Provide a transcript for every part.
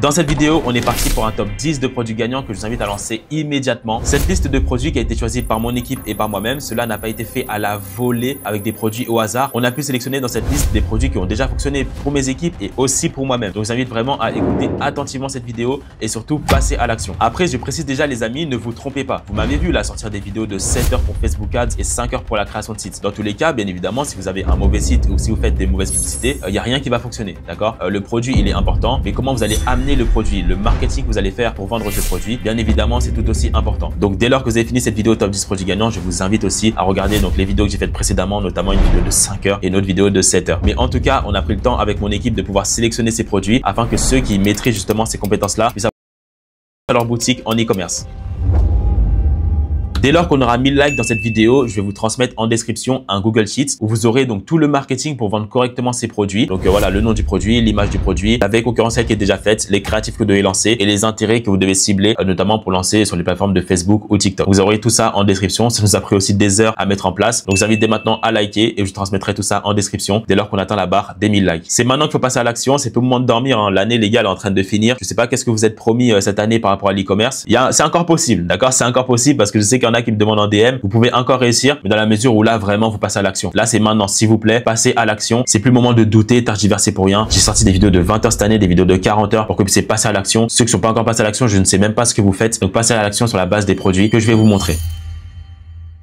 Dans cette vidéo, on est parti pour un top 10 de produits gagnants que je vous invite à lancer immédiatement. Cette liste de produits qui a été choisie par mon équipe et par moi-même, cela n'a pas été fait à la volée avec des produits au hasard. On a pu sélectionner dans cette liste des produits qui ont déjà fonctionné pour mes équipes et aussi pour moi-même. Donc, je vous invite vraiment à écouter attentivement cette vidéo et surtout passer à l'action. Après, je précise déjà les amis, ne vous trompez pas. Vous m'avez vu là sortir des vidéos de 7 heures pour Facebook Ads et 5 heures pour la création de sites. Dans tous les cas, bien évidemment, si vous avez un mauvais site ou si vous faites des mauvaises publicités, il n'y a rien qui va fonctionner, d'accord? Le produit, il est important, mais comment vous allez amener le produit, le marketing que vous allez faire pour vendre ce produit, bien évidemment, c'est tout aussi important. Donc, dès lors que vous avez fini cette vidéo top 10 produits gagnants, je vous invite aussi à regarder donc les vidéos que j'ai faites précédemment, notamment une vidéo de 5 heures et une autre vidéo de 7 heures. Mais en tout cas, on a pris le temps avec mon équipe de pouvoir sélectionner ces produits afin que ceux qui maîtrisent justement ces compétences-là puissent avoir leur boutique en e-commerce. Dès lors qu'on aura 1000 likes dans cette vidéo, je vais vous transmettre en description un Google Sheets où vous aurez donc tout le marketing pour vendre correctement ces produits. Donc voilà, le nom du produit, l'image du produit, la veille concurrentielle qui est déjà faite, les créatifs que vous devez lancer et les intérêts que vous devez cibler, notamment pour lancer sur les plateformes de Facebook ou TikTok. Vous aurez tout ça en description. Ça nous a pris aussi des heures à mettre en place. Donc je vous invite dès maintenant à liker et je vous transmettrai tout ça en description dès lors qu'on atteint la barre des 1000 likes. C'est maintenant qu'il faut passer à l'action. C'est plus le moment de dormir, hein. L'année, les gars, elle est en train de finir. Je sais pas qu'est-ce que vous êtes promis cette année par rapport à l'e-commerce. C'est encore possible, d'accord? C'est encore possible parce que je sais qu'il y en a qui me demandent en DM. Vous pouvez encore réussir, mais dans la mesure où là, vraiment, vous passez à l'action. Là, c'est maintenant, s'il vous plaît, passez à l'action. C'est plus le moment de douter, tergiverser pour rien. J'ai sorti des vidéos de 20 heures cette année, des vidéos de 40 heures pour que vous puissiez passer à l'action. Ceux qui ne sont pas encore passés à l'action, je ne sais même pas ce que vous faites. Donc, passez à l'action sur la base des produits que je vais vous montrer.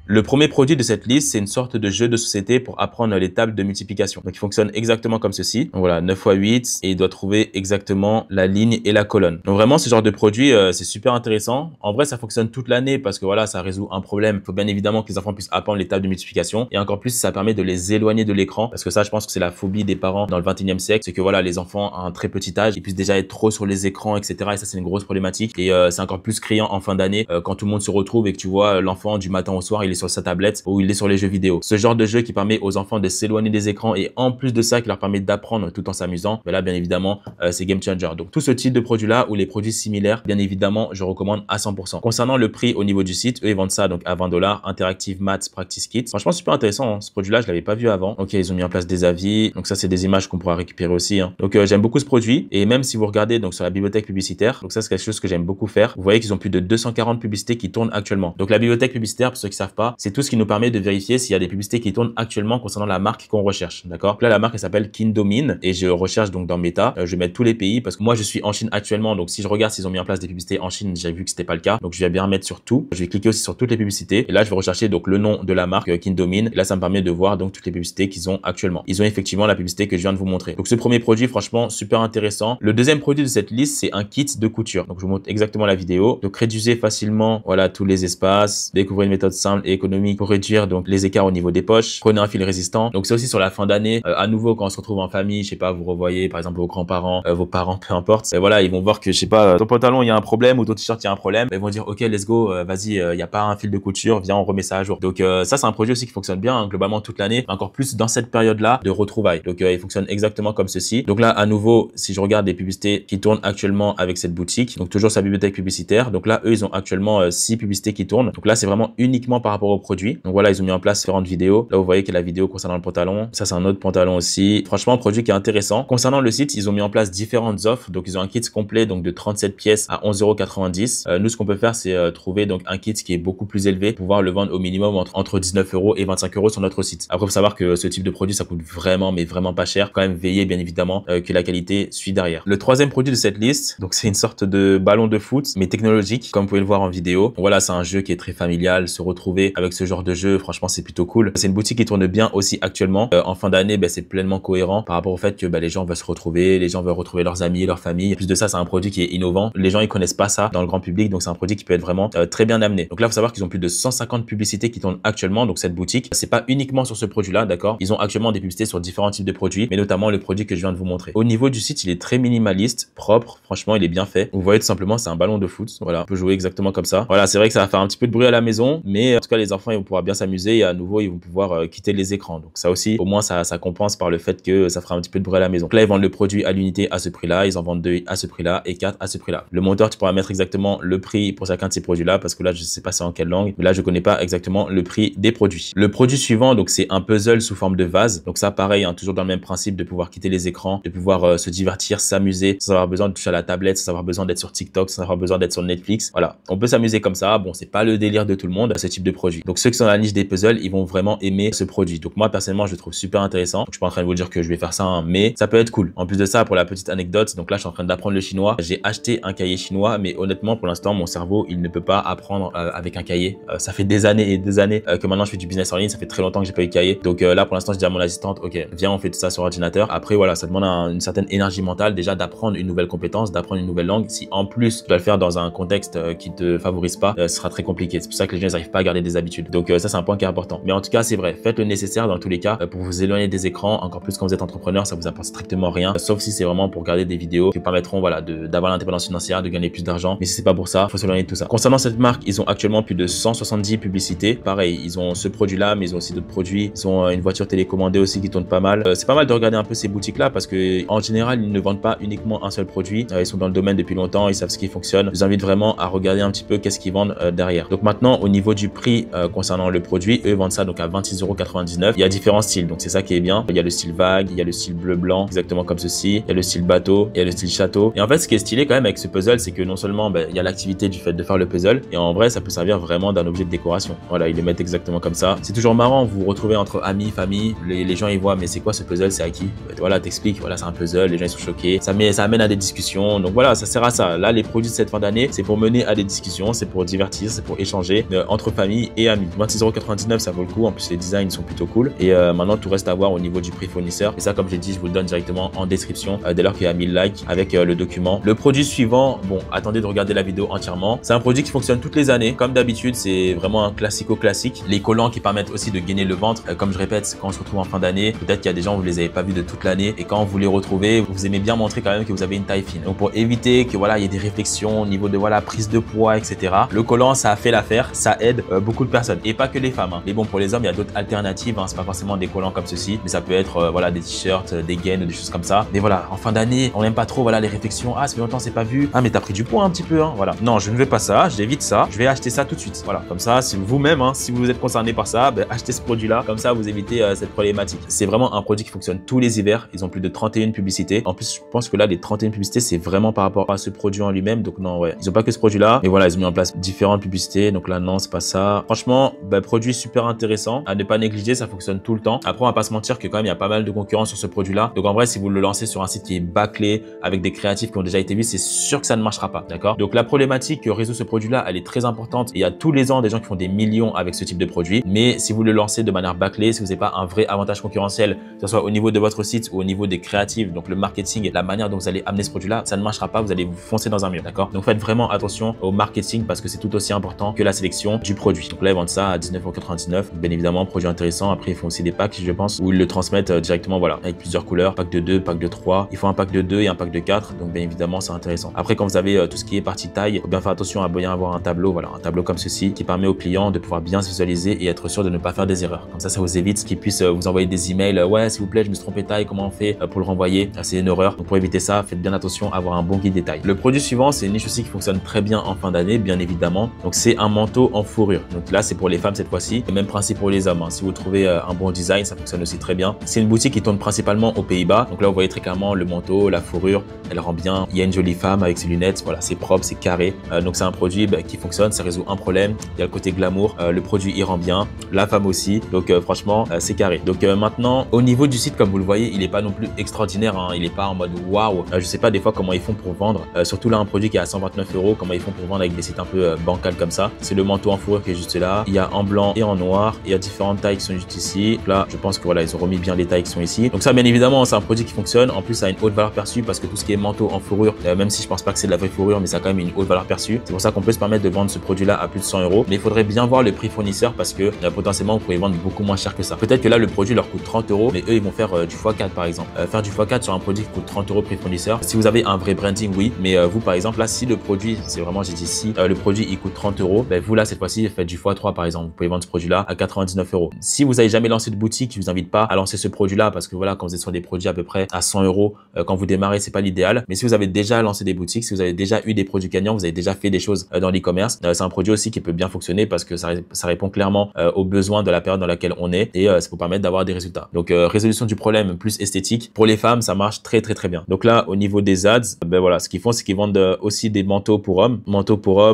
Le premier produit de cette liste, c'est une sorte de jeu de société pour apprendre les tables de multiplication. Donc, il fonctionne exactement comme ceci. Donc, voilà, 9 x 8 et il doit trouver exactement la ligne et la colonne. Donc, vraiment, ce genre de produit, c'est super intéressant. En vrai, ça fonctionne toute l'année parce que voilà, ça résout un problème. Il faut bien évidemment que les enfants puissent apprendre les tables de multiplication et encore plus, ça permet de les éloigner de l'écran parce que ça, je pense que c'est la phobie des parents dans le 21e siècle. C'est que voilà, les enfants à un très petit âge, ils puissent déjà être trop sur les écrans, etc. Et ça, c'est une grosse problématique. Et c'est encore plus criant en fin d'année quand tout le monde se retrouve et que tu vois l'enfant du matin au soir, il est sur sa tablette ou il est sur les jeux vidéo. Ce genre de jeu qui permet aux enfants de s'éloigner des écrans et en plus de ça qui leur permet d'apprendre tout en s'amusant, ben là bien évidemment c'est game changer. Donc tout ce type de produit là ou les produits similaires, bien évidemment je recommande à 100%. Concernant le prix au niveau du site, eux ils vendent ça donc à 20 $, Interactive Maths Practice Kit. Franchement super intéressant, hein. Ce produit là je l'avais pas vu avant. Ok, ils ont mis en place des avis, donc ça c'est des images qu'on pourra récupérer aussi, hein. Donc j'aime beaucoup ce produit et même si vous regardez donc sur la bibliothèque publicitaire, donc ça c'est quelque chose que j'aime beaucoup faire. Vous voyez qu'ils ont plus de 240 publicités qui tournent actuellement. Donc la bibliothèque publicitaire, pour ceux qui savent pas, c'est tout ce qui nous permet de vérifier s'il y a des publicités qui tournent actuellement concernant la marque qu'on recherche, d'accord? Là, la marque, elle s'appelle Kindomin et je recherche donc dans Meta. Je vais mettre tous les pays parce que moi, je suis en Chine actuellement. Donc, si je regarde s'ils ont mis en place des publicités en Chine, j'ai vu que c'était pas le cas. Donc, je vais bien mettre sur tout. Je vais cliquer aussi sur toutes les publicités et là, je vais rechercher donc le nom de la marque Kindomin. Et là, ça me permet de voir donc toutes les publicités qu'ils ont actuellement. Ils ont effectivement la publicité que je viens de vous montrer. Donc, ce premier produit, franchement, super intéressant. Le deuxième produit de cette liste, c'est un kit de couture. Donc, je vous montre exactement la vidéo. Donc, réduisez facilement, voilà, tous les espaces. Découvrez une méthode simple et économique pour réduire donc les écarts au niveau des poches. Prenez un fil résistant. Donc c'est aussi sur la fin d'année. À nouveau, quand on se retrouve en famille, je sais pas, vous revoyez par exemple vos grands-parents, vos parents, peu importe. Et voilà, ils vont voir que je sais pas, ton pantalon il y a un problème ou ton t-shirt il y a un problème. Ils vont dire ok, let's go, vas-y, il y a pas un fil de couture, viens on remet ça à jour. Donc ça c'est un produit aussi qui fonctionne bien hein, globalement toute l'année, encore plus dans cette période-là de retrouvailles. Donc il fonctionne exactement comme ceci. Donc là à nouveau, si je regarde les publicités qui tournent actuellement avec cette boutique, donc toujours sa bibliothèque publicitaire. Donc là eux ils ont actuellement 6 publicités qui tournent. Donc là c'est vraiment uniquement par rapport au produit. Donc voilà, ils ont mis en place différentes vidéos. Là vous voyez que la vidéo concernant le pantalon, ça c'est un autre pantalon aussi. Franchement un produit qui est intéressant. Concernant le site, ils ont mis en place différentes offres. Donc ils ont un kit complet donc de 37 pièces à 11,90 €. Nous ce qu'on peut faire c'est trouver donc un kit qui est beaucoup plus élevé pour pouvoir le vendre au minimum entre 19 € et 25 € sur notre site. Après faut savoir que ce type de produit ça coûte vraiment mais vraiment pas cher. Quand même veiller bien évidemment que la qualité suit derrière. Le troisième produit de cette liste, donc c'est une sorte de ballon de foot mais technologique comme vous pouvez le voir en vidéo. Donc, voilà, c'est un jeu qui est très familial. Se retrouver avec ce genre de jeu, franchement c'est plutôt cool. C'est une boutique qui tourne bien aussi actuellement. En fin d'année, c'est pleinement cohérent par rapport au fait que les gens veulent se retrouver, les gens veulent retrouver leurs amis, leur famille. En plus de ça, c'est un produit qui est innovant. Les gens ils connaissent pas ça dans le grand public, donc c'est un produit qui peut être vraiment très bien amené. Donc là, faut savoir qu'ils ont plus de 150 publicités qui tournent actuellement. Donc cette boutique, c'est pas uniquement sur ce produit-là, d'accord? Ils ont actuellement des publicités sur différents types de produits, mais notamment le produit que je viens de vous montrer. Au niveau du site, il est très minimaliste, propre. Franchement, il est bien fait. Vous voyez tout simplement, c'est un ballon de foot. Voilà, on peut jouer exactement comme ça. Voilà, c'est vrai que ça va faire un petit peu de bruit à la maison, mais en tout cas cas, les enfants, ils vont pouvoir bien s'amuser et à nouveau, ils vont pouvoir quitter les écrans. Donc ça aussi, au moins, ça compense par le fait que ça fera un petit peu de bruit à la maison. Donc là, ils vendent le produit à l'unité à ce prix-là, ils en vendent 2 à ce prix-là et 4 à ce prix-là. Le monteur, tu pourras mettre exactement le prix pour chacun de ces produits-là parce que là, je sais pas c'est en quelle langue, mais là, je connais pas exactement le prix des produits. Le produit suivant, donc c'est un puzzle sous forme de vase. Donc ça, pareil, hein, toujours dans le même principe de pouvoir quitter les écrans, de pouvoir se divertir, s'amuser, sans avoir besoin de toucher à la tablette, sans avoir besoin d'être sur TikTok, sans avoir besoin d'être sur Netflix. Voilà, on peut s'amuser comme ça. Bon, c'est pas le délire de tout le monde, ce type de produit. Donc ceux qui sont dans la niche des puzzles, ils vont vraiment aimer ce produit. Donc moi, personnellement, je le trouve super intéressant. Donc, je suis pas en train de vous dire que je vais faire ça, hein, mais ça peut être cool. En plus de ça, pour la petite anecdote, donc là, je suis en train d'apprendre le chinois. J'ai acheté un cahier chinois, mais honnêtement, pour l'instant, mon cerveau, il ne peut pas apprendre avec un cahier. Ça fait des années et des années que maintenant je fais du business en ligne. Ça fait très longtemps que j'ai pas eu de cahier. Donc là, pour l'instant, je dis à mon assistante, ok, viens, on fait tout ça sur ordinateur. Après, voilà, ça demande une certaine énergie mentale déjà d'apprendre une nouvelle compétence, d'apprendre une nouvelle langue. Si en plus tu dois le faire dans un contexte qui te favorise pas, ce sera très compliqué. C'est pour ça que les gens n'arrivent pas à garder des habitudes. Donc ça, c'est un point qui est important. Mais en tout cas, c'est vrai, faites le nécessaire dans tous les cas pour vous éloigner des écrans. Encore plus quand vous êtes entrepreneur, ça vous apporte strictement rien, sauf si c'est vraiment pour regarder des vidéos qui vous permettront, voilà, d'avoir l'indépendance financière, de gagner plus d'argent. Mais si c'est pas pour ça, faut s'éloigner de tout ça. Concernant cette marque, ils ont actuellement plus de 170 publicités. Pareil, ils ont ce produit-là, mais ils ont aussi d'autres produits. Ils ont une voiture télécommandée aussi qui tourne pas mal. C'est pas mal de regarder un peu ces boutiques-là parce que en général, ils ne vendent pas uniquement un seul produit. Ils sont dans le domaine depuis longtemps, ils savent ce qui fonctionne. Je vous invite vraiment à regarder un petit peu qu'est-ce qu'ils vendent derrière. Donc maintenant, au niveau du prix concernant le produit, eux vendent ça donc à 26,99 €. Il y a différents styles, donc c'est ça qui est bien. Il y a le style vague, il y a le style bleu-blanc, exactement comme ceci. Il y a le style bateau, il y a le style château. Et en fait, ce qui est stylé quand même avec ce puzzle, c'est que non seulement il y a l'activité du fait de faire le puzzle, et en vrai, ça peut servir vraiment d'un objet de décoration. Voilà, ils les mettent exactement comme ça. C'est toujours marrant, vous vous retrouvez entre amis, famille, les gens ils voient, mais c'est quoi ce puzzle, c'est à qui? Voilà, t'expliques, voilà, c'est un puzzle, les gens ils sont choqués, ça amène à des discussions. Donc voilà, ça sert à ça. Là, les produits de cette fin d'année, c'est pour mener à des discussions, c'est pour divertir, c'est pour échanger entre famille et amis. 26,99 €, ça vaut le coup. En plus, les designs sont plutôt cool. Et maintenant, tout reste à voir au niveau du prix fournisseur. Et ça, comme j'ai dit, je vous le donne directement en description dès lors qu'il y a 1000 likes avec le document. Le produit suivant, bon, attendez de regarder la vidéo entièrement. C'est un produit qui fonctionne toutes les années. Comme d'habitude, c'est vraiment un classico-classique. Les collants qui permettent aussi de gainer le ventre. Comme je répète, quand on se retrouve en fin d'année, peut-être qu'il y a des gens, vous les avez pas vus de toute l'année. Et quand vous les retrouvez, vous aimez bien montrer quand même que vous avez une taille fine. Donc, pour éviter que voilà, il y ait des réflexions au niveau de voilà, prise de poids, etc. Le collant, ça a fait l'affaire. Ça aide beaucoup de personnes. Et pas que les femmes. Hein. Mais bon, pour les hommes, il y a d'autres alternatives. Hein. C'est pas forcément des collants comme ceci, mais ça peut être voilà, des t-shirts, des gaines, des choses comme ça. Mais voilà, en fin d'année, on n'aime pas trop voilà, les réflexions. Ah, ça fait longtemps, c'est pas vu. Ah, mais t'as pris du poids un petit peu. Hein. Voilà. Non, je ne veux pas ça. J'évite ça. Je vais acheter ça tout de suite. Voilà. Comme ça, si vous-même, hein, si vous êtes concerné par ça, achetez ce produit-là. Comme ça, vous évitez cette problématique. C'est vraiment un produit qui fonctionne tous les hivers. Ils ont plus de 31 publicités. En plus, je pense que là, les 31 publicités, c'est vraiment par rapport à ce produit en lui-même. Donc non, ouais. Ils ont pas que ce produit-là. Et voilà, ils ont mis en place différentes publicités. Donc là, non, c'est pas ça. Franchement, produit super intéressant. À ne pas négliger, ça fonctionne tout le temps. Après, on va pas se mentir que quand même, il y a pas mal de concurrence sur ce produit-là. Donc en vrai, si vous le lancez sur un site qui est bâclé, avec des créatifs qui ont déjà été vus, c'est sûr que ça ne marchera pas. D'accord? Donc la problématique que résout ce produit-là, elle est très importante. Et il y a tous les ans des gens qui font des millions avec ce type de produit. Mais si vous le lancez de manière bâclée, si vous n'avez pas un vrai avantage concurrentiel, que ce soit au niveau de votre site ou au niveau des créatifs, donc le marketing, la manière dont vous allez amener ce produit-là, ça ne marchera pas. Vous allez vous foncer dans un mur. D'accord? Donc faites vraiment attention au marketing parce que c'est tout aussi important que la sélection du produit. Donc là, ils vendent ça à 19,99 €. Bien évidemment, produit intéressant. Après, ils font aussi des packs, je pense, où ils le transmettent directement, voilà, avec plusieurs couleurs. Pack de 2, pack de 3. Ils font un pack de 2 et un pack de 4. Donc, bien évidemment, c'est intéressant. Après, quand vous avez tout ce qui est partie taille, il faut bien faire attention à bien avoir un tableau, voilà, un tableau comme ceci qui permet aux clients de pouvoir bien se visualiser et être sûr de ne pas faire des erreurs. Comme ça vous évite qu'ils puissent vous envoyer des emails. Ouais, s'il vous plaît, je me suis trompé de taille. Comment on fait pour le renvoyer? C'est une erreur. Donc, pour éviter ça, faites bien attention à avoir un bon guide des tailles. Le produit suivant, c'est une niche aussi qui fonctionne très bien en fin d'année, bien évidemment. Donc, c'est un manteau en fourrure. Donc là, c'est pour les femmes cette fois-ci. Et même principe pour les hommes. Hein. Si vous trouvez un bon design, ça fonctionne aussi très bien. C'est une boutique qui tourne principalement aux Pays-Bas. Donc là, vous voyez très clairement le manteau, la fourrure. Elle rend bien. Il y a une jolie femme avec ses lunettes. Voilà, c'est propre, c'est carré. Donc, c'est un produit qui fonctionne. Ça résout un problème. Il y a le côté glamour. Le produit, il rend bien. La femme aussi. Donc, franchement, c'est carré. Donc, maintenant, au niveau du site, comme vous le voyez, il n'est pas non plus extraordinaire. Hein. Il n'est pas en mode waouh. Je sais pas des fois comment ils font pour vendre. Surtout là, un produit qui est à 129 €. Comment ils font pour vendre avec des sites un peu bancals comme ça. C'est le manteau en fourrure qui est juste là. Il y a en blanc et en noir. Il y a différentes tailles qui sont juste ici. Là, je pense que voilà, ils ont remis bien les tailles qui sont ici. Donc ça, bien évidemment, c'est un produit qui fonctionne. En plus, ça a une haute valeur perçue parce que tout ce qui est manteau en fourrure, même si je pense pas que c'est de la vraie fourrure, mais ça a quand même une haute valeur perçue. C'est pour ça qu'on peut se permettre de vendre ce produit-là à plus de 100 €. Mais il faudrait bien voir le prix fournisseur parce que potentiellement, vous pouvez vendre beaucoup moins cher que ça. Peut-être que là, le produit leur coûte 30 €, mais eux, ils vont faire du x4 par exemple. Faire du x4 sur un produit qui coûte 30 € prix fournisseur. Si vous avez un vrai branding, oui. Mais vous, par exemple, là, si le produit, c'est vraiment, j'ai dit si le produit il coûte 30 €, vous là, cette fois-ci, faites du x3 par exemple. Vous pouvez vendre ce produit-là à 99 €. Si vous n'avez jamais lancé de boutique, je vous invite pas à lancer ce produit-là parce que voilà, quand vous êtes sur des produits à peu près à 100 €, quand vous démarrez, c'est pas l'idéal. Mais si vous avez déjà lancé des boutiques, si vous avez déjà eu des produits gagnants, vous avez déjà fait des choses dans l'e-commerce, c'est un produit aussi qui peut bien fonctionner parce que ça répond clairement aux besoins de la période dans laquelle on est et ça peut permettre d'avoir des résultats. Donc résolution du problème plus esthétique. Pour les femmes, ça marche très bien. Donc là, au niveau des ads, ben voilà, ce qu'ils font, c'est qu'ils vendent aussi des manteaux pour hommes,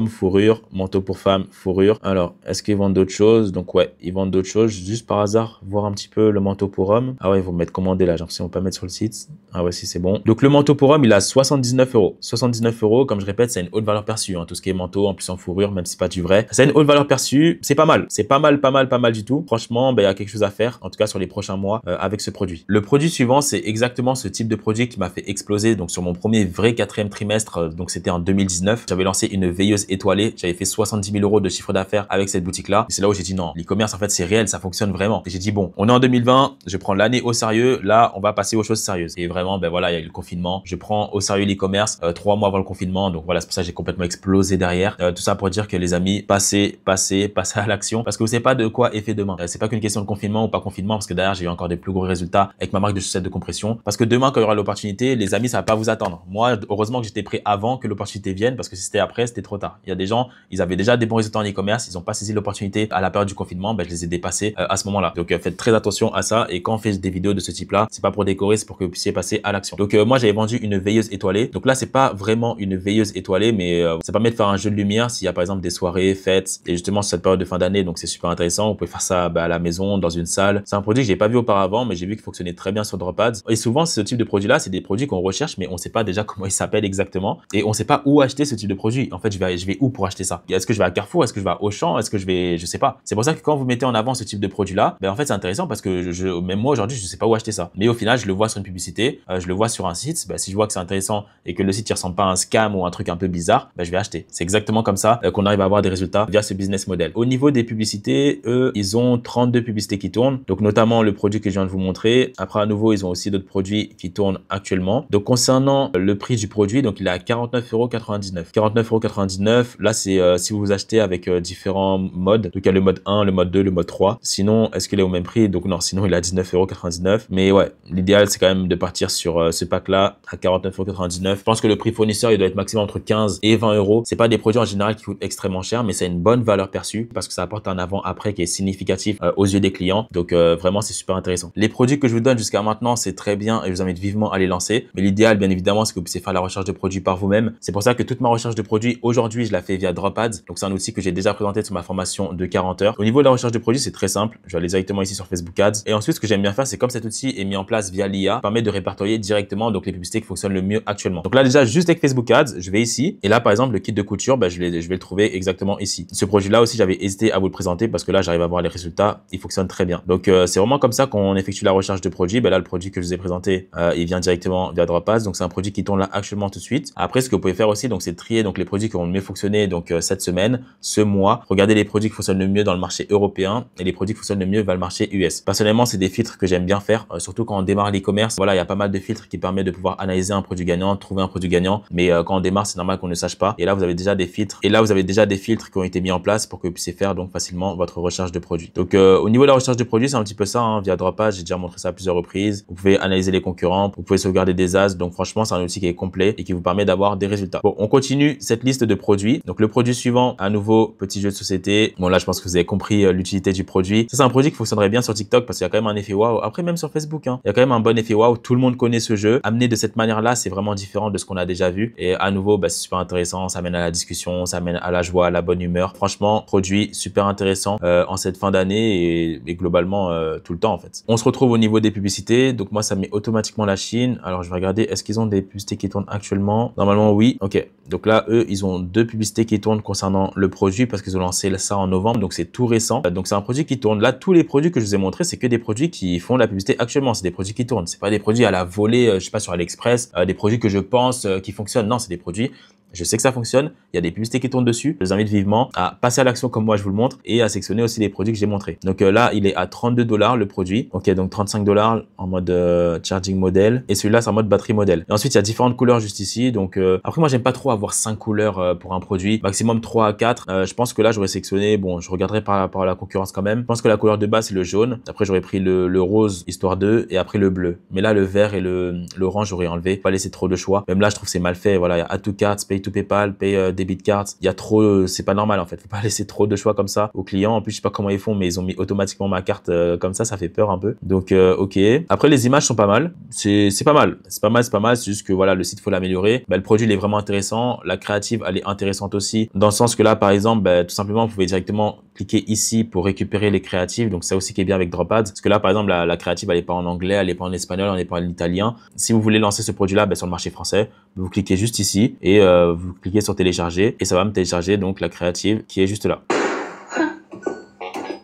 fourrure, manteau pour femmes, fourrure. Alors, est-ce qu'ils vendent d'autres choses? Donc ouais, ils vendent d'autres choses. Juste par hasard, voir un petit peu le manteau pour homme. Ah ouais, ils vont me mettre commandé là. J'ai l'impression qu'on va pas mettre sur le site. Ah ouais, si c'est bon. Donc le manteau pour homme, il a 79 €. 79 €, comme je répète, c'est une haute valeur perçue. Tout ce qui est manteau, en plus en fourrure, même si c'est pas du vrai. C'est une haute valeur perçue. C'est pas mal. C'est pas mal du tout. Franchement, ben, il y a quelque chose à faire, en tout cas sur les prochains mois avec ce produit. Le produit suivant, c'est exactement ce type de produit qui m'a fait exploser. Donc sur mon premier vrai 4e trimestre, donc c'était en 2019, j'avais lancé une veilleuse étoilée. J'avais fait 70 000 € de chiffre d'affaires avec cette boutique-là. Et c'est là où j'ai dit non, l'e-commerce en fait c'est réel, ça fonctionne vraiment. Et j'ai dit bon, on est en 2020, je prends l'année au sérieux. Là, on va passer aux choses sérieuses. Et vraiment, ben voilà, il y a eu le confinement. Je prends au sérieux l'e-commerce 3 mois avant le confinement. Donc voilà, c'est pour ça que j'ai complètement explosé derrière. Tout ça pour dire que les amis, passez à l'action parce que vous savez pas de quoi est fait demain. C'est pas qu'une question de confinement ou pas confinement parce que derrière j'ai eu encore des plus gros résultats avec ma marque de chaussettes de compression. Parce que demain, quand il y aura l'opportunité, les amis, ça va pas vous attendre. Moi, heureusement que j'étais prêt avant que l'opportunité vienne parce que si c'était après, c'était trop tard. Il y a des gens, ils avaient déjà des bons résultats en e-commerce, ils ont pas saisi l'opportunité à la période du confinement, ben je les ai dépassés à ce moment-là. Donc faites très attention à ça et quand on fait des vidéos de ce type-là, c'est pas pour décorer, c'est pour que vous puissiez passer à l'action. Donc moi, j'avais vendu une veilleuse étoilée. Donc là, c'est pas vraiment une veilleuse étoilée, mais ça permet de faire un jeu de lumière s'il y a par exemple des soirées, fêtes et justement cette période de fin d'année, donc c'est super intéressant. Vous pouvez faire ça à la maison, dans une salle. C'est un produit que j'ai pas vu auparavant, mais j'ai vu qu'il fonctionnait très bien sur Dropads. Et souvent, ce type de produit-là, c'est des produits qu'on recherche, mais on sait pas déjà comment ils s'appellent exactement et on sait pas où acheter ce type de produit. En fait, je vais où pour acheter ça? Est-ce que je vais à Carrefour? Est-ce que je vais à Auchan? Est-ce que je sais pas. C'est pour ça que quand vous mettez en avant ce type de produit-là, ben en fait, c'est intéressant parce que même moi aujourd'hui, je sais pas où acheter ça. Mais au final, je le vois sur une publicité, je le vois sur un site. Ben, si je vois que c'est intéressant et que le site ne ressemble pas à un scam ou un truc un peu bizarre, ben, je vais acheter. C'est exactement comme ça qu'on arrive à avoir des résultats via ce business model. Au niveau des publicités, eux, ils ont 32 publicités qui tournent. Donc, notamment le produit que je viens de vous montrer. Après, à nouveau, ils ont aussi d'autres produits qui tournent actuellement. Donc, concernant le prix du produit, donc il est à 49,99 €. 49,99 €. Là, c'est si vous achetez avec différents modes. Donc, il y a le mode 1, le mode 2, le mode 3. Sinon, est-ce qu'il est au même prix? Donc, non, sinon, il est à 19,99 €. Mais ouais, l'idéal, c'est quand même de partir sur ce pack-là à 49,99 €. Je pense que le prix fournisseur, il doit être maximum entre 15 et 20 €. C'est pas des produits en général qui coûtent extrêmement cher, mais c'est une bonne valeur perçue parce que ça apporte un avant-après qui est significatif aux yeux des clients. Donc, vraiment, c'est super intéressant. Les produits que je vous donne jusqu'à maintenant, c'est très bien et je vous invite vivement à les lancer. Mais l'idéal, bien évidemment, c'est que vous puissiez faire la recherche de produits par vous-même. C'est pour ça que toute ma recherche de produits, aujourd'hui, je la fais via Dropads. Donc, c'est un outil que j'ai déjà présenté sur ma formation de 40 heures. Au niveau de la recherche de produits, c'est très simple. Je vais aller directement ici sur Facebook Ads. Et ensuite, ce que j'aime bien faire, c'est comme cet outil est mis en place via l'IA, permet de répertorier directement donc les publicités qui fonctionnent le mieux actuellement. Donc là, déjà, juste avec Facebook Ads, je vais ici. Et là, par exemple, le kit de couture, je vais le trouver exactement ici. Ce produit-là aussi, j'avais hésité à vous le présenter parce que là, j'arrive à voir les résultats. Il fonctionne très bien. Donc, c'est vraiment comme ça qu'on effectue la recherche de produits. Là, le produit que je vous ai présenté, il vient directement via Dropads. Donc, c'est un produit qui tourne là actuellement tout de suite. Après, ce que vous pouvez faire aussi, donc, c'est trier donc les produits qui ont le mieux fonctionné donc cette semaine, ce mois. Regardez les produits qui fonctionnent le mieux dans le marché européen et les produits qui fonctionnent le mieux vers le marché US. Personnellement, c'est des filtres que j'aime bien faire, surtout quand on démarre l'e-commerce. Voilà, il y a pas mal de filtres qui permettent de pouvoir analyser un produit gagnant, trouver un produit gagnant. Mais quand on démarre, c'est normal qu'on ne sache pas. Et là, vous avez déjà des filtres. Et là, vous avez déjà des filtres qui ont été mis en place pour que vous puissiez faire donc facilement votre recherche de produits. Donc, au niveau de la recherche de produits, c'est un petit peu ça. Via Dropads, j'ai déjà montré ça à plusieurs reprises. Vous pouvez analyser les concurrents, vous pouvez sauvegarder des as. Donc, franchement, c'est un outil qui est complet et qui vous permet d'avoir des résultats. Bon, on continue cette liste de produits. Donc, le produit suivant, à nouveau, petit jeu de société. Bon, là, je pense que vous avez compris l'utilité du produit. Ça, c'est un produit qui fonctionnerait bien sur TikTok parce qu'il y a quand même un effet waouh. Après, même sur Facebook, il y a quand même un bon effet waouh. Tout le monde connaît ce jeu. Amené de cette manière-là, c'est vraiment différent de ce qu'on a déjà vu. Et à nouveau, c'est super intéressant. Ça mène à la discussion, ça mène à la joie, à la bonne humeur. Franchement, produit super intéressant en cette fin d'année et globalement tout le temps en fait. On se retrouve au niveau des publicités. Donc moi, ça met automatiquement la Chine. Alors, je vais regarder, est-ce qu'ils ont des publicités qui tournent actuellement? Normalement, oui. Ok. Donc là, eux, ils ont 2 publicités qui tournent concernant le produit parce qu'ils ont lancé ça en novembre. Donc, c'est tout récent. Donc, c'est un produit qui tourne. Là, tous les produits que je vous ai montrés, c'est que des produits qui font de la publicité actuellement. C'est des produits qui tournent. C'est pas des produits à la volée, je sais pas, sur AliExpress, des produits que je pense qui fonctionnent. Non, c'est des produits Je sais que ça fonctionne. Il y a des publicités qui tournent dessus. Je vous invite vivement à passer à l'action comme moi je vous le montre et à sélectionner aussi les produits que j'ai montrés. Donc là, il est à 32 $ le produit. Ok, donc 35 $ en mode charging model et celui-là c'est en mode batterie modèle. Et ensuite, il y a différentes couleurs juste ici. Donc après, moi, j'aime pas trop avoir 5 couleurs pour un produit, maximum 3 à 4. Je pense que là, j'aurais sélectionné, bon, je regarderai par rapport à la concurrence quand même. Je pense que la couleur de base, c'est le jaune. Après, j'aurais pris le rose, histoire d'eux, et après le bleu. Mais là, le vert et l'orange, j'aurais enlevé. Pas laisser trop de choix. Même là, je trouve que c'est mal fait. Voilà, il y a Add to Cards, Pay to PayPal, Pay Debit Cards. Il y a trop, c'est pas normal en fait. Faut pas laisser trop de choix comme ça aux clients. En plus, je sais pas comment ils font, mais ils ont mis automatiquement ma carte comme ça fait peur un peu. Donc, ok. Après, les images sont pas mal. C'est pas mal. C'est pas mal. C'est juste que voilà, le site, faut l'améliorer. Le produit, il est vraiment intéressant. La créative, elle est intéressante aussi. Dans le sens que là, par exemple, tout simplement, vous pouvez directement cliquer ici pour récupérer les créatives. Donc, ça aussi qui est bien avec Dropads. Parce que là, par exemple, la créative, elle est pas en anglais, elle est pas en espagnol, elle n'est pas en italien. Si vous voulez lancer ce produit-là, sur le marché français, vous cliquez juste ici et vous cliquez sur télécharger et ça va me télécharger donc la créative qui est juste là.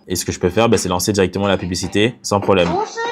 Et ce que je peux faire, c'est lancer directement la publicité sans problème.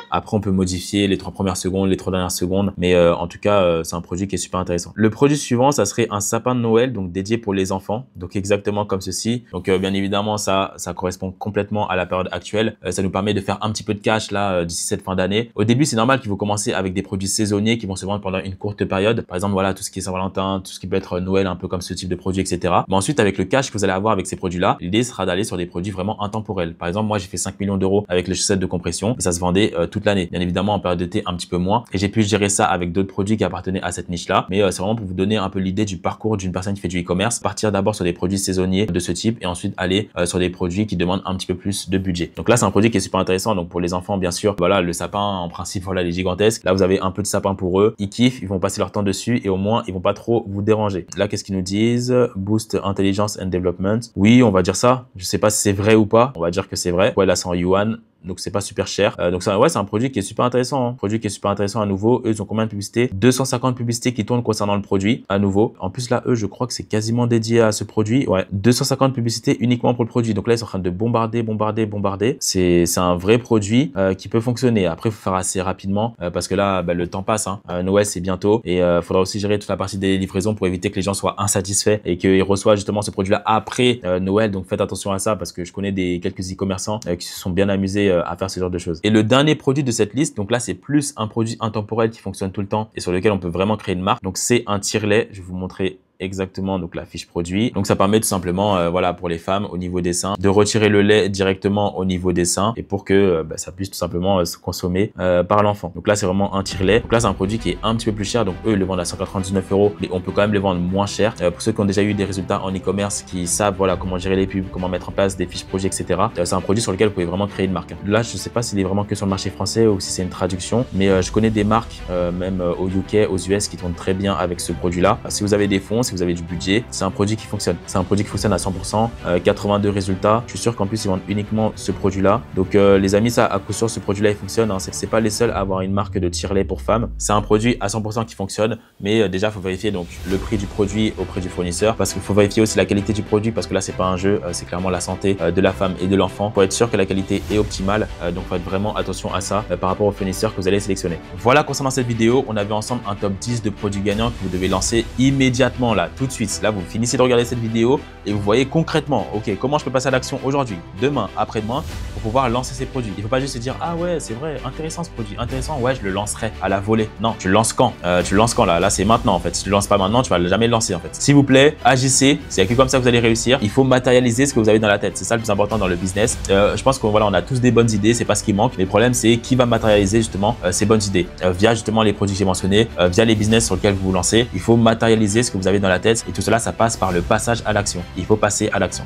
Après, on peut modifier les 3 premières secondes, les 3 dernières secondes. Mais en tout cas, c'est un produit qui est super intéressant. Le produit suivant, ça serait un sapin de Noël, donc dédié pour les enfants. Donc exactement comme ceci. Donc bien évidemment, ça correspond complètement à la période actuelle. Ça nous permet de faire un petit peu de cash là d'ici cette fin d'année. Au début, c'est normal qu'il faut commencer avec des produits saisonniers qui vont se vendre pendant une courte période. Par exemple, voilà, tout ce qui est Saint-Valentin, tout ce qui peut être Noël, un peu comme ce type de produit, etc. Mais ensuite, avec le cash que vous allez avoir avec ces produits-là, l'idée sera d'aller sur des produits vraiment intemporels. Par exemple, moi, j'ai fait 5 millions d'euros avec les chaussettes de compression et ça se vendait toute l'année. Bien évidemment, en période d'été, un petit peu moins. Et j'ai pu gérer ça avec d'autres produits qui appartenaient à cette niche-là. Mais c'est vraiment pour vous donner un peu l'idée du parcours d'une personne qui fait du e-commerce. Partir d'abord sur des produits saisonniers de ce type et ensuite aller sur des produits qui demandent un petit peu plus de budget. Donc là, c'est un produit qui est super intéressant. Donc pour les enfants, bien sûr, voilà, le sapin, en principe, voilà, il est gigantesque. Là, vous avez un peu de sapin pour eux. Ils kiffent, ils vont passer leur temps dessus et au moins, ils vont pas trop vous déranger. Là, qu'est-ce qu'ils nous disent? Boost Intelligence and Development. Oui, on va dire ça. Je sais pas si c'est vrai ou pas. On va dire que c'est vrai. Ouais, là, c'est en yuan. Donc c'est pas super cher. Donc ça, ouais, c'est un produit qui est super intéressant. Produit qui est super intéressant à nouveau. Eux, ils ont combien de publicités? 250 publicités qui tournent concernant le produit à nouveau. En plus là, eux, je crois que c'est quasiment dédié à ce produit. Ouais, 250 publicités uniquement pour le produit. Donc là, ils sont en train de bombarder. C'est un vrai produit qui peut fonctionner. Après, il faut faire assez rapidement parce que là, le temps passe. Noël, c'est bientôt et faudra aussi gérer toute la partie des livraisons pour éviter que les gens soient insatisfaits et qu'ils reçoivent justement ce produit-là après Noël. Donc faites attention à ça parce que je connais quelques e-commerçants qui se sont bien amusés à faire ce genre de choses. Et le dernier produit de cette liste, donc là c'est plus un produit intemporel qui fonctionne tout le temps et sur lequel on peut vraiment créer une marque. Donc c'est un tire-lait. Je vais vous montrer exactement donc la fiche produit. Donc ça permet tout simplement voilà pour les femmes au niveau des seins de retirer le lait directement au niveau des seins et pour que ça puisse tout simplement se consommer par l'enfant. Donc là c'est vraiment un tire-lait. Donc là c'est un produit qui est un petit peu plus cher. Donc eux ils le vendent à 199 €, mais on peut quand même les vendre moins cher. Pour ceux qui ont déjà eu des résultats en e-commerce, qui savent voilà comment gérer les pubs, comment mettre en place des fiches projets, etc. C'est un produit sur lequel vous pouvez vraiment créer une marque. Là je sais pas s'il est vraiment que sur le marché français ou si c'est une traduction, mais je connais des marques même au UK, aux US qui tournent très bien avec ce produit là. Si vous avez des fonds, si vous avez du budget, c'est un produit qui fonctionne. C'est un produit qui fonctionne à 100%, 82 résultats. Je suis sûr qu'en plus, ils vendent uniquement ce produit-là. Donc, les amis, ça, à coup sûr, ce produit-là, il fonctionne. C'est pas les seuls à avoir une marque de tire-lait pour femmes. C'est un produit à 100% qui fonctionne, mais déjà, il faut vérifier donc le prix du produit auprès du fournisseur parce qu'il faut vérifier aussi la qualité du produit parce que là, c'est pas un jeu, c'est clairement la santé de la femme et de l'enfant pour être sûr que la qualité est optimale. Donc, faites vraiment attention à ça par rapport au fournisseur que vous allez sélectionner. Voilà, concernant cette vidéo, on a vu ensemble un top 10 de produits gagnants que vous devez lancer immédiatement là, tout de suite. Là, vous finissez de regarder cette vidéo et vous voyez concrètement, ok, comment je peux passer à l'action aujourd'hui, demain, après-demain pour pouvoir lancer ces produits. Il ne faut pas juste se dire, ah ouais, c'est vrai, intéressant ce produit, intéressant, ouais, je le lancerai à la volée. Non, tu le lances quand? Tu le lances quand là? Là, c'est maintenant en fait. Si tu le lances pas maintenant, tu vas jamais le lancer en fait. S'il vous plaît, agissez. C'est que comme ça que vous allez réussir. Il faut matérialiser ce que vous avez dans la tête. C'est ça le plus important dans le business. Je pense qu'on voilà, on a tous des bonnes idées. C'est pas ce qui manque. Mais le problème, c'est qui va matérialiser justement ces bonnes idées via justement les produits que j'ai mentionnés, via les business sur lesquels vous vous lancez. Il faut matérialiser ce que vous avez dans la tête et tout cela, ça passe par le passage à l'action. Il faut passer à l'action.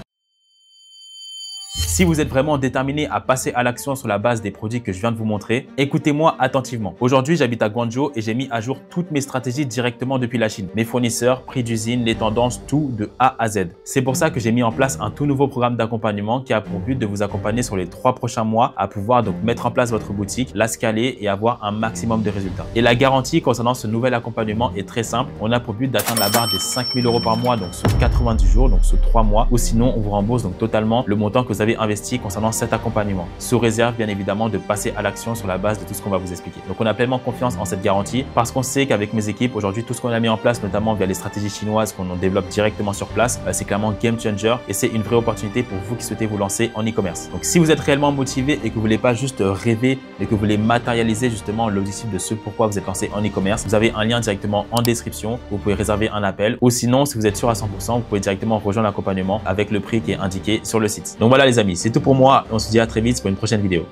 Si vous êtes vraiment déterminé à passer à l'action sur la base des produits que je viens de vous montrer, écoutez-moi attentivement. Aujourd'hui, j'habite à Guangzhou et j'ai mis à jour toutes mes stratégies directement depuis la Chine. Mes fournisseurs, prix d'usine, les tendances, tout de A à Z. C'est pour ça que j'ai mis en place un tout nouveau programme d'accompagnement qui a pour but de vous accompagner sur les 3 prochains mois à pouvoir donc mettre en place votre boutique, la scaler et avoir un maximum de résultats. Et la garantie concernant ce nouvel accompagnement est très simple. On a pour but d'atteindre la barre des 5 000 € par mois, donc sur 90 jours, donc sur 3 mois, ou sinon on vous rembourse donc totalement le montant que vous avez investi concernant cet accompagnement, sous réserve bien évidemment de passer à l'action sur la base de tout ce qu'on va vous expliquer. Donc on a pleinement confiance en cette garantie parce qu'on sait qu'avec mes équipes, aujourd'hui, tout ce qu'on a mis en place, notamment via les stratégies chinoises qu'on développe directement sur place, c'est clairement game changer et c'est une vraie opportunité pour vous qui souhaitez vous lancer en e-commerce. Donc si vous êtes réellement motivé et que vous voulez pas juste rêver, mais que vous voulez matérialiser justement l'objectif de ce pourquoi vous êtes lancé en e-commerce, vous avez un lien directement en description. Vous pouvez réserver un appel ou sinon, si vous êtes sûr à 100%, vous pouvez directement rejoindre l'accompagnement avec le prix qui est indiqué sur le site. Donc voilà les amis, c'est tout pour moi. On se dit à très vite pour une prochaine vidéo.